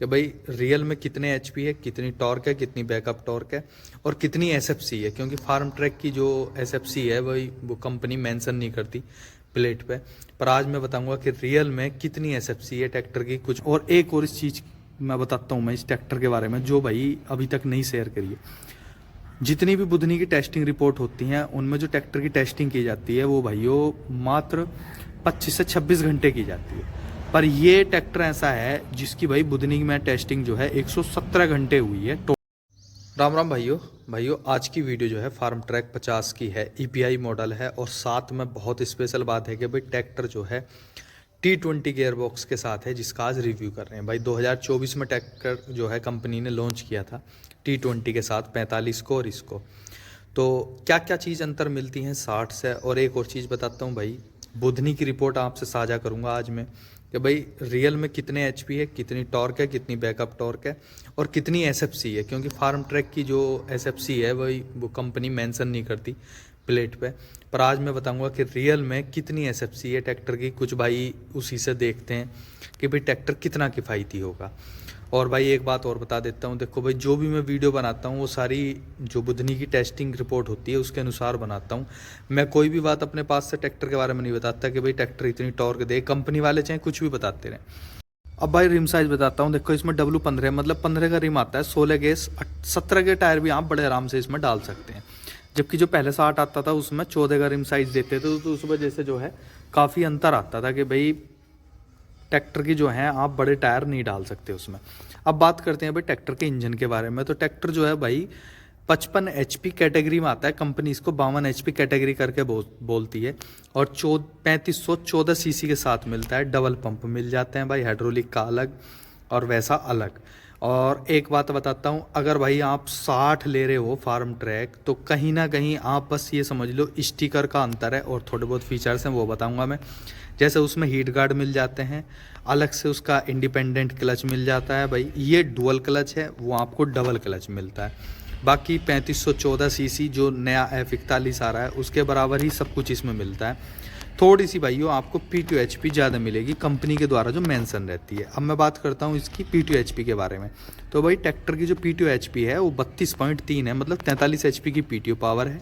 कि भाई रियल में कितने एचपी है, कितनी टॉर्क है, कितनी बैकअप टॉर्क है और कितनी एसएफसी है, क्योंकि फार्म ट्रैक की जो एसएफसी है वही वो कंपनी मेंशन नहीं करती प्लेट पे। पर आज मैं बताऊंगा कि रियल में कितनी एसएफसी है ट्रैक्टर की। कुछ और एक और इस चीज़ मैं बताता हूँ मैं इस ट्रैक्टर के बारे में जो भाई अभी तक नहीं शेयर करी है। जितनी भी बुधनी की टेस्टिंग रिपोर्ट होती हैं उनमें जो ट्रैक्टर की टेस्टिंग की जाती है वो भाइयों मात्र 25 से 26 घंटे की जाती है। पर ये ट्रैक्टर ऐसा है जिसकी भाई बुधनी में टेस्टिंग जो है 117 घंटे हुई है। राम राम भाइयों भाइयों, आज की वीडियो जो है फार्म ट्रैक 50 की है, ईपीआई मॉडल है और साथ में बहुत स्पेशल बात है कि भाई ट्रैक्टर जो है T20 गियर बॉक्स के साथ है, जिसका आज रिव्यू कर रहे हैं। भाई 2024 में ट्रैक्टर जो है कंपनी ने लॉन्च किया था T20 के साथ 45 को और इसको। तो क्या क्या चीज़ अंतर मिलती हैं 60 से। और एक और चीज़ बताता हूँ भाई, बुधनी की रिपोर्ट आपसे साझा करूँगा आज मैं कि भाई रियल में कितने एचपी है, कितनी टॉर्क है, कितनी बैकअप टॉर्क है और कितनी एसएफसी है, क्योंकि फार्म ट्रैक की जो एसएफसी है वही वो कंपनी मेंशन नहीं करती प्लेट पे। पर आज मैं बताऊंगा कि रियल में कितनी एसएफसी है ट्रैक्टर की। कुछ भाई उसी से देखते हैं कि भाई ट्रैक्टर कितना किफ़ायती होगा। और भाई एक बात और बता देता हूँ, देखो भाई जो भी मैं वीडियो बनाता हूँ वो सारी जो बुधनी की टेस्टिंग रिपोर्ट होती है उसके अनुसार बनाता हूँ। मैं कोई भी बात अपने पास से ट्रैक्टर के बारे में नहीं बताता कि भाई ट्रैक्टर इतनी टॉर्क दे, कंपनी वाले चाहे कुछ भी बताते रहें। अब भाई रिम साइज बताता हूँ, देखो इसमें W15 मतलब 15 का रिम आता है, 16 गेस, 17 के टायर भी आप बड़े आराम से इसमें डाल सकते हैं। जबकि जो पहले 60 आता था उसमें 14 का रिम साइज देते थे, तो उस वजह से जो है काफ़ी अंतर आता था कि भाई ट्रैक्टर की जो है आप बड़े टायर नहीं डाल सकते उसमें। अब बात करते हैं भाई ट्रैक्टर के इंजन के बारे में। तो ट्रैक्टर जो है भाई 55 एचपी कैटेगरी में आता है, कंपनी इसको 52 एचपी कैटेगरी करके बोलती है और 3514 सीसी के साथ मिलता है। डबल पंप मिल जाते हैं भाई, हाइड्रोलिक का अलग और वैसा अलग। और एक बात बताता हूँ, अगर भाई आप 60 ले रहे हो फार्म ट्रैक तो कहीं ना कहीं आप बस ये समझ लो स्टिकर का अंतर है और थोड़े बहुत फीचर्स हैं वो बताऊँगा मैं। जैसे उसमें हीट गार्ड मिल जाते हैं, अलग से उसका इंडिपेंडेंट क्लच मिल जाता है भाई, ये डुअल क्लच है, वो आपको डबल क्लच मिलता है। बाकी 3514 सीसी जो नया F41 आ रहा है उसके बराबर ही सब कुछ इसमें मिलता है। थोड़ी सी भाइयों आपको P2HP ज़्यादा मिलेगी कंपनी के द्वारा जो मेंशन रहती है। अब मैं बात करता हूँ इसकी P2HP के बारे में। तो भाई ट्रैक्टर की जो P2HP है वो 32.3 है, मतलब 43 HP की PTO पावर है।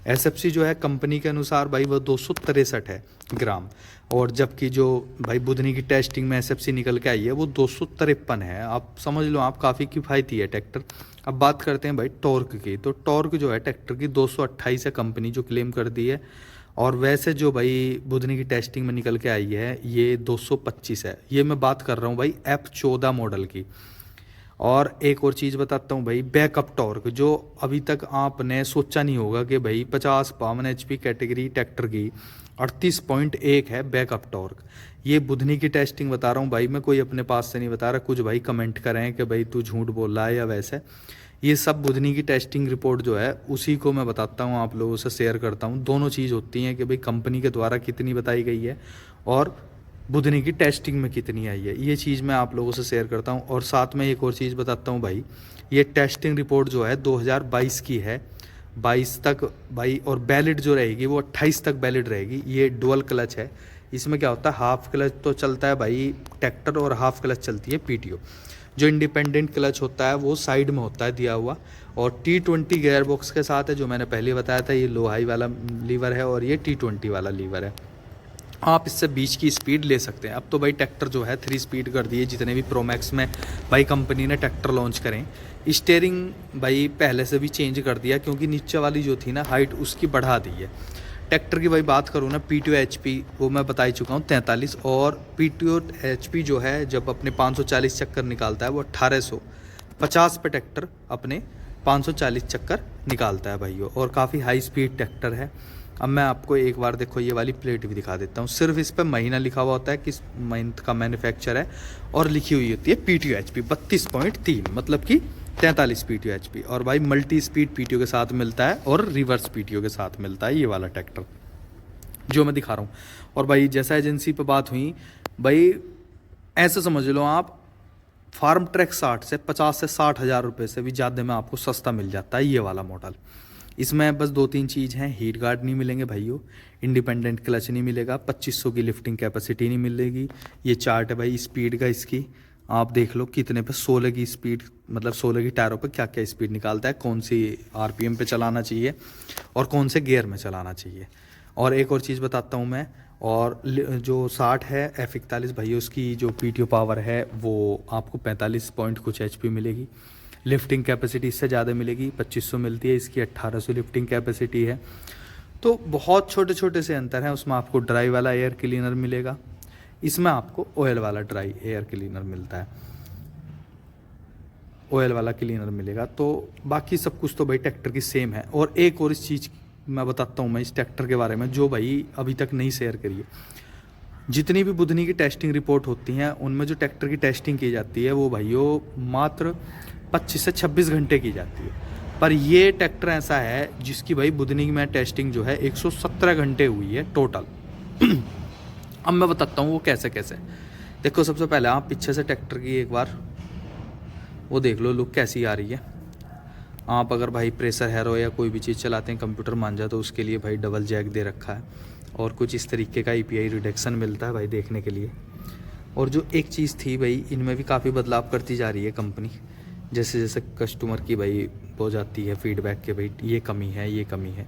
एसएफसी जो है कंपनी के अनुसार भाई वो 263 है ग्राम, और जबकि जो भाई बुधनी की टेस्टिंग में एसएफसी निकल के आई है वो 253 है। आप समझ लो आप काफ़ी किफ़ायती है ट्रैक्टर। अब बात करते हैं भाई टॉर्क की। तो टॉर्क जो है ट्रैक्टर की 228 है, कंपनी जो क्लेम कर दी है, और वैसे जो भाई बुधनी की टेस्टिंग में निकल के आई है ये 225 है। ये मैं बात कर रहा हूँ भाई F14 मॉडल की। और एक और चीज़ बताता हूँ भाई, बैकअप टॉर्क जो अभी तक आपने सोचा नहीं होगा कि भाई 50-52 एचपी कैटेगरी ट्रैक्टर की 38.1 है बैकअप टॉर्क। ये बुधनी की टेस्टिंग बता रहा हूँ भाई, मैं कोई अपने पास से नहीं बता रहा। कुछ भाई कमेंट करें कि भाई तू झूठ बोल रहा है या वैसे, ये सब बुधनी की टेस्टिंग रिपोर्ट जो है उसी को मैं बताता हूँ, आप लोगों से शेयर करता हूँ। दोनों चीज़ होती हैं कि भाई कंपनी के द्वारा कितनी बताई गई है और बुधनी की टेस्टिंग में कितनी आई है, ये चीज़ मैं आप लोगों से शेयर करता हूँ। और साथ में एक और चीज़ बताता हूँ भाई, ये टेस्टिंग रिपोर्ट जो है 2022 की है, 22 तक भाई, और वैलिड जो रहेगी वो 28 तक वैलिड रहेगी। ये डुअल क्लच है, इसमें क्या होता है हाफ क्लच तो चलता है भाई ट्रैक्टर और हाफ क्लच चलती है PTO। जो इंडिपेंडेंट क्लच होता है वो साइड में होता है दिया हुआ, और T20 गियर बॉक्स के साथ है जो मैंने पहले बताया था। ये लो हाई वाला लीवर है और ये T20 वाला लीवर है। आप इससे बीच की स्पीड ले सकते हैं। अब तो भाई ट्रैक्टर जो है 3 स्पीड कर दिए जितने भी प्रोमैक्स में भाई कंपनी ने ट्रैक्टर लॉन्च करें। स्टीयरिंग भाई पहले से भी चेंज कर दिया, क्योंकि नीचे वाली जो थी ना हाइट उसकी बढ़ा दी है। ट्रैक्टर की भाई बात करूँ ना, P2HP वो मैं बता ही चुका हूँ 43, और P2HP जो है जब अपने 540 चक्कर निकालता है वो 1850 पे ट्रैक्टर अपने 540 चक्कर निकालता है भाइयों, और काफ़ी हाई स्पीड ट्रैक्टर है। अब मैं आपको एक बार देखो ये वाली प्लेट भी दिखा देता हूँ। सिर्फ इस पर महीना लिखा हुआ होता है किस मंथ का मैन्युफैक्चर है, और लिखी हुई होती है P2HP 32.3 मतलब कि 43 P2HP। और भाई मल्टी स्पीड PTO के साथ मिलता है और रिवर्स PTO के साथ मिलता है ये वाला ट्रैक्टर जो मैं दिखा रहा हूँ। और भाई जैसा एजेंसी पे बात हुई भाई, ऐसे समझ लो आप फार्म ट्रैक 60 से 50 से 60 हज़ार रुपये से भी ज़्यादा में आपको सस्ता मिल जाता है ये वाला मॉडल। इसमें बस 2-3 चीज़ हैं, हीट गार्ड नहीं मिलेंगे भाइयों, इंडिपेंडेंट क्लच नहीं मिलेगा, 2500 की लिफ्टिंग कैपेसिटी नहीं मिलेगी। ये चार्ट है भाई स्पीड का इसकी, आप देख लो कितने पे 16 की स्पीड, मतलब 16 की टायरों पे क्या क्या स्पीड निकालता है, कौन सी आरपीएम पे चलाना चाहिए और कौन से गियर में चलाना चाहिए। और एक और चीज़ बताता हूँ मैं, और जो 60 है F41 भाई, उसकी जो पीटीओ पावर है वो आपको 45 पॉइंट कुछ HP मिलेगी। लिफ्टिंग कैपेसिटी इससे ज़्यादा मिलेगी, 2500 मिलती है, इसकी 1800 लिफ्टिंग कैपेसिटी है। तो बहुत छोटे छोटे से अंतर हैं। उसमें आपको ड्राई वाला एयर क्लीनर मिलेगा, इसमें आपको ऑयल वाला ड्राई एयर क्लीनर मिलता है, ऑयल वाला क्लीनर मिलेगा। तो बाकी सब कुछ तो भाई ट्रैक्टर की सेम है। और एक और इस चीज़ मैं बताता हूँ मैं इस ट्रैक्टर के बारे में, जो भाई अभी तक नहीं शेयर करी है। जितनी भी बुधनी की टेस्टिंग रिपोर्ट होती हैं उनमें जो ट्रैक्टर की टेस्टिंग की जाती है वो भाइयों मात्र 25 से 26 घंटे की जाती है। पर ये ट्रैक्टर ऐसा है जिसकी भाई बुधनी में टेस्टिंग जो है 117 घंटे हुई है टोटल। अब मैं बताता हूँ वो कैसे कैसे। देखो सबसे पहले आप पीछे से ट्रैक्टर की एक बार वो देख लो, लुक कैसी आ रही है। आप अगर भाई प्रेशर हैरो या कोई भी चीज़ चलाते हैं कंप्यूटर मांझा, तो उसके लिए भाई डबल जैक दे रखा है और कुछ इस तरीके का EPI रिडक्शन मिलता है भाई देखने के लिए। और जो एक चीज़ थी भाई, इनमें भी काफ़ी बदलाव करती जा रही है कंपनी, जैसे जैसे कस्टमर की भाई हो जाती है फीडबैक के भाई ये कमी है ये कमी है,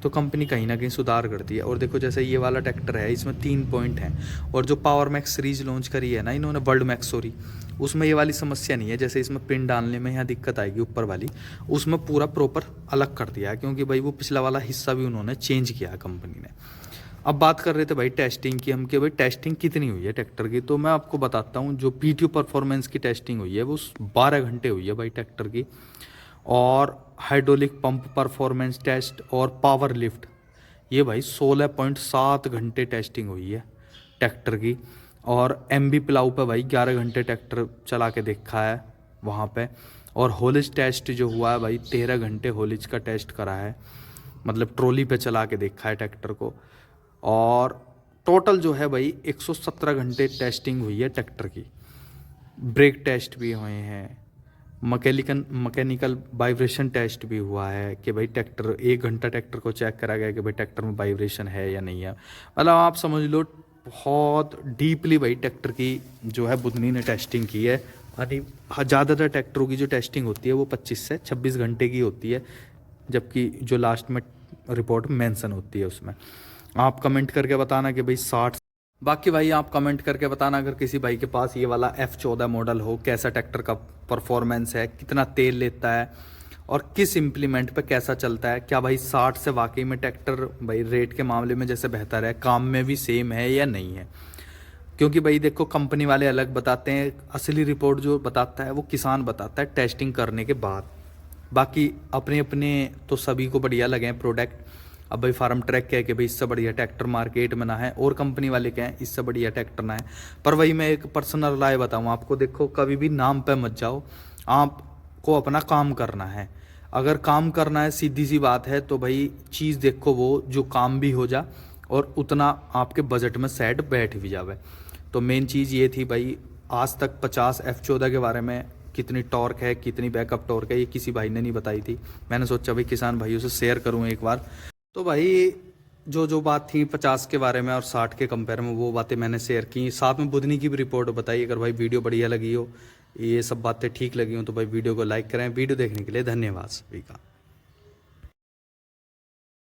तो कंपनी कहीं ना कहीं सुधार करती है। और देखो जैसे ये वाला ट्रैक्टर है, इसमें 3 पॉइंट हैं। और जो पावर मैक्स सीरीज लॉन्च करी है ना इन्होंने, वर्ल्ड मैक्स सॉरी, उसमें ये वाली समस्या नहीं है। जैसे इसमें पिन डालने में यहाँ दिक्कत आएगी ऊपर वाली, उसमें पूरा प्रॉपर अलग कर दिया है, क्योंकि भाई वो पिछला वाला हिस्सा भी उन्होंने चेंज किया है कंपनी ने। अब बात कर रहे थे भाई टेस्टिंग की हम, कि भाई टेस्टिंग कितनी हुई है ट्रैक्टर की, तो मैं आपको बताता हूँ। जो PTO परफॉर्मेंस की टेस्टिंग हुई है वो 12 घंटे हुई है भाई ट्रैक्टर की। और हाइड्रोलिक पंप परफॉर्मेंस टेस्ट और पावर लिफ्ट, ये भाई 16.7 घंटे टेस्टिंग हुई है ट्रैक्टर की। और MB प्लाऊ पे भाई 11 घंटे ट्रैक्टर चला के देखा है वहाँ पे। और होलिज टेस्ट जो हुआ है भाई 13 घंटे होलिज का टेस्ट करा है, मतलब ट्रॉली पे चला के देखा है ट्रैक्टर को। और टोटल जो है भाई 117 घंटे टेस्टिंग हुई है ट्रैक्टर की। ब्रेक टेस्ट भी हुए हैं, मैकेनिकल वाइब्रेशन टेस्ट भी हुआ है कि भाई ट्रैक्टर 1 घंटा ट्रैक्टर को चेक करा गया कि भाई ट्रैक्टर में वाइब्रेशन है या नहीं है। मतलब आप समझ लो बहुत डीपली भाई ट्रैक्टर की जो है बुधनी ने टेस्टिंग की है। यानी ज़्यादातर ट्रैक्टरों की जो टेस्टिंग होती है वो 25 से 26 घंटे की होती है, जबकि जो लास्ट में रिपोर्ट मेंशन होती है उसमें। आप कमेंट करके बताना कि भाई 60। बाकी भाई आप कमेंट करके बताना अगर किसी भाई के पास ये वाला F14 मॉडल हो, कैसा ट्रैक्टर का परफॉर्मेंस है, कितना तेल लेता है और किस इम्प्लीमेंट पे कैसा चलता है। क्या भाई 60 से वाकई में ट्रैक्टर भाई रेट के मामले में जैसे बेहतर है, काम में भी सेम है या नहीं है। क्योंकि भाई देखो कंपनी वाले अलग बताते हैं, असली रिपोर्ट जो बताता है वो किसान बताता है टेस्टिंग करने के बाद। बाकी अपने अपने तो सभी को बढ़िया लगे हैं प्रोडक्ट। अब भाई फार्म ट्रैक कह के भाई इससे बढ़िया ट्रैक्टर मार्केट में ना है, और कंपनी वाले कहें इससे बढ़िया ट्रैक्टर ना है। पर वही मैं एक पर्सनल राय बताऊँ आपको, देखो कभी भी नाम पे मत जाओ, आपको अपना काम करना है। अगर काम करना है सीधी सी बात है, तो भाई चीज़ देखो वो जो काम भी हो जा और उतना आपके बजट में सेट बैठ भी जावे। तो मेन चीज़ ये थी भाई, आज तक 50 F14 के बारे में कितनी टॉर्क है कितनी बैकअप टॉर्क है ये किसी भाई ने नहीं बताई थी। मैंने सोचा भाई किसान भाइयों से शेयर करूँ एक बार। तो भाई जो जो बात थी 50 के बारे में और 60 के कंपेयर में, वो बातें मैंने शेयर की। साथ में बुधनी की भी रिपोर्ट बताई। अगर भाई वीडियो बढ़िया लगी हो, ये सब बातें ठीक लगी हो, तो भाई वीडियो को लाइक करें। वीडियो देखने के लिए धन्यवाद सभी का।